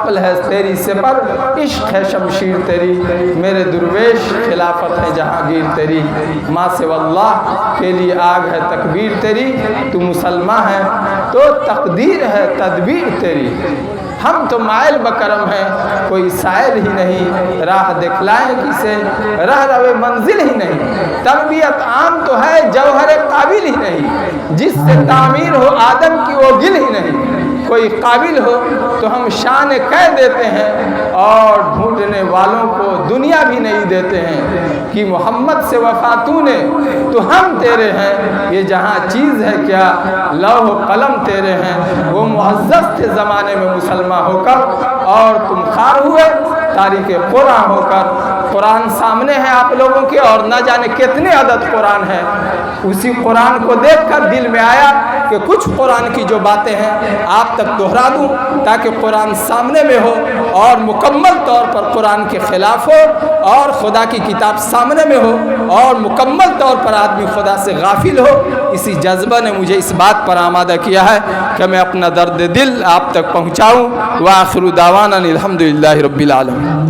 عقل ہے تیری سپر، عشق ہے شمشیر تیری، میرے درویش خلافت ہے جہانگیر تیری، ماں سے واللہ کے لیے آگ ہے تکبیر تیری، تو مسلمان ہے تو تقدیر ہے تدبیر تیری، ہم تو مائل بکرم ہیں کوئی سائل ہی نہیں، راہ دکھلائیں کسے راہ رو منزل ہی نہیں، تربیت عام تو ہے جوہر قابل ہی نہیں، جس سے تعمیر ہو آدم کی وہ گل ہی نہیں، کوئی قابل ہو تو ہم شان کہہ دیتے ہیں اور ڈھونڈنے والوں کو دنیا بھی نہیں دیتے ہیں، کہ محمد سے وفا تو نے تو ہم تیرے ہیں، یہ جہاں چیز ہے کیا لوح و قلم تیرے ہیں، وہ معزز تھے زمانے میں مسلمان ہو کر اور تم خار ہوئے تاریخ قرآن ہو کر، قرآن سامنے ہے آپ لوگوں کے اور نہ جانے کتنے عدد قرآن ہے، اسی قرآن کو دیکھ کر دل میں آیا کہ کچھ قرآن کی جو باتیں ہیں آپ تک دہرا دوں تاکہ قرآن سامنے میں ہو اور مکمل طور پر قرآن کے خلاف ہو اور خدا کی کتاب سامنے میں ہو اور مکمل طور پر آدمی خدا سے غافل ہو، اسی جذبہ نے مجھے اس بات پر آمادہ کیا ہے کہ میں اپنا درد دل آپ تک پہنچاؤں، وآخر دعوانا الحمدللہ رب العالمین۔